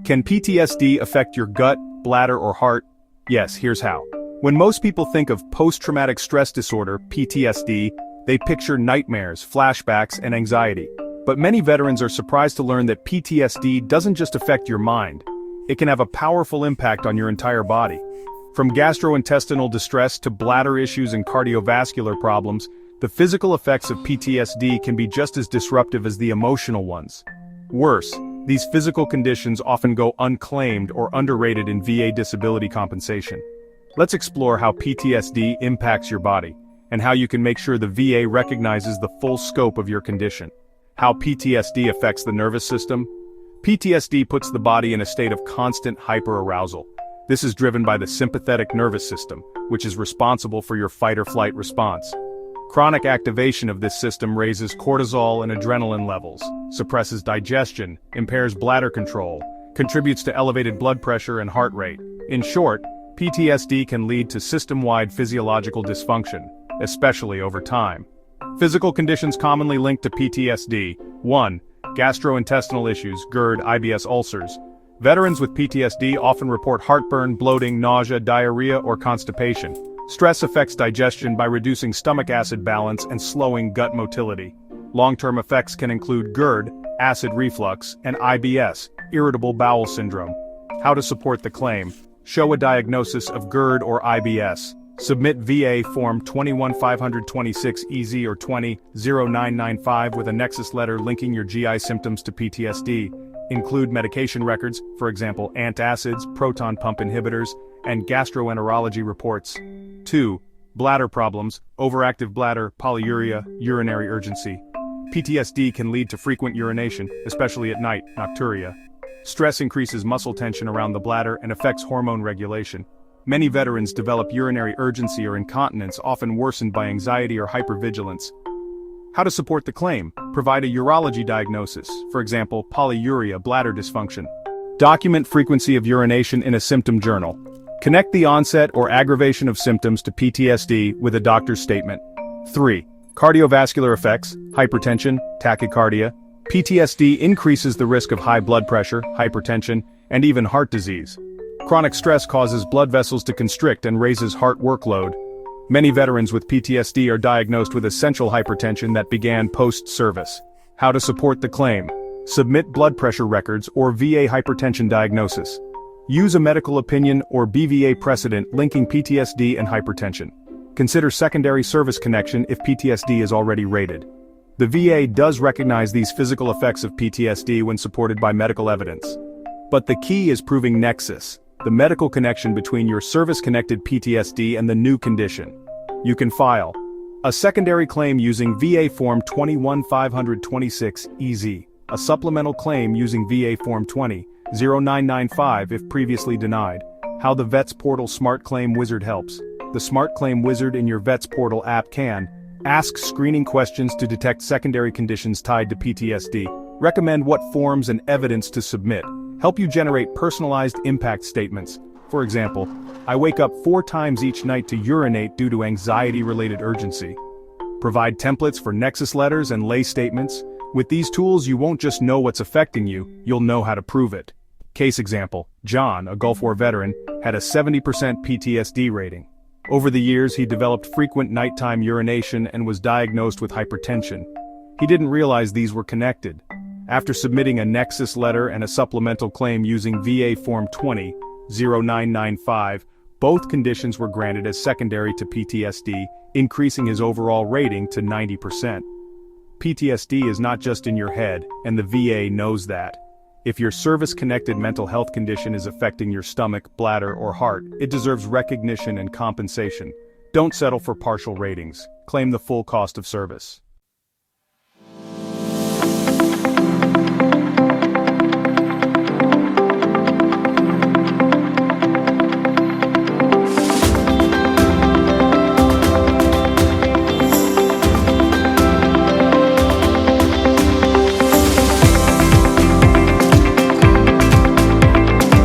Can PTSD affect your gut, bladder, or heart? Yes, here's how. When most people think of post-traumatic stress disorder, PTSD, they picture nightmares, flashbacks, and anxiety. But many veterans are surprised to learn that PTSD doesn't just affect your mind. It can have a powerful impact on your entire body. From gastrointestinal distress to bladder issues and cardiovascular problems, the physical effects of PTSD can be just as disruptive as the emotional ones. Worse, these physical conditions often go unclaimed or underrated in VA disability compensation. Let's explore how PTSD impacts your body, and how you can make sure the VA recognizes the full scope of your condition. How PTSD affects the nervous system? PTSD puts the body in a state of constant hyperarousal. This is driven by the sympathetic nervous system, which is responsible for your fight-or-flight response. Chronic activation of this system raises cortisol and adrenaline levels, suppresses digestion, impairs bladder control, contributes to elevated blood pressure and heart rate. In short, PTSD can lead to system-wide physiological dysfunction, especially over time. Physical conditions commonly linked to PTSD. 1. Gastrointestinal issues, GERD, IBS ulcers. Veterans with PTSD often report heartburn, bloating, nausea, diarrhea, or constipation. Stress affects digestion by reducing stomach acid balance and slowing gut motility. Long-term effects can include GERD, acid reflux, and IBS, irritable bowel syndrome. How to support the claim. Show a diagnosis of GERD or IBS. Submit VA Form 21526-EZ or 20-0995 with a nexus letter linking your GI symptoms to PTSD. Include medication records, for example antacids, proton pump inhibitors, and gastroenterology reports. 2. Bladder problems, overactive bladder, polyuria, urinary urgency. PTSD can lead to frequent urination, especially at night, nocturia. Stress increases muscle tension around the bladder and affects hormone regulation. Many veterans develop urinary urgency or incontinence, often worsened by anxiety or hypervigilance. How to support the claim. Provide a urology diagnosis, for example, polyuria, bladder dysfunction. Document frequency of urination in a symptom journal. Connect the onset or aggravation of symptoms to PTSD with a doctor's statement. 3. Cardiovascular effects, hypertension, tachycardia. PTSD increases the risk of high blood pressure, hypertension, and even heart disease. Chronic stress causes blood vessels to constrict and raises heart workload. Many veterans with PTSD are diagnosed with essential hypertension that began post-service. How to support the claim. Submit blood pressure records or VA hypertension diagnosis. Use a medical opinion or BVA precedent linking PTSD and hypertension. Consider secondary service connection if PTSD is already rated. The VA does recognize these physical effects of PTSD when supported by medical evidence. But the key is proving nexus, the medical connection between your service-connected PTSD and the new condition. You can file a secondary claim using VA Form 21526-EZ, a supplemental claim using VA Form 20-0995 if previously denied. How the Vets Portal Smart Claim Wizard helps. The Smart Claim Wizard in your Vets Portal app can ask screening questions to detect secondary conditions tied to PTSD, recommend what forms and evidence to submit, help you generate personalized impact statements. For example, I wake up 4 times each night to urinate due to anxiety-related urgency. Provide templates for nexus letters and lay statements. With these tools you won't just know what's affecting you, you'll know how to prove it. Case example, John, a Gulf War veteran, had a 70% PTSD rating. Over the years he developed frequent nighttime urination and was diagnosed with hypertension. He didn't realize these were connected. After submitting a nexus letter and a supplemental claim using VA Form 20-0995, both conditions were granted as secondary to PTSD, increasing his overall rating to 90%. PTSD is not just in your head, and the VA knows that. If your service-connected mental health condition is affecting your stomach, bladder, or heart, it deserves recognition and compensation. Don't settle for partial ratings. Claim the full cost of service.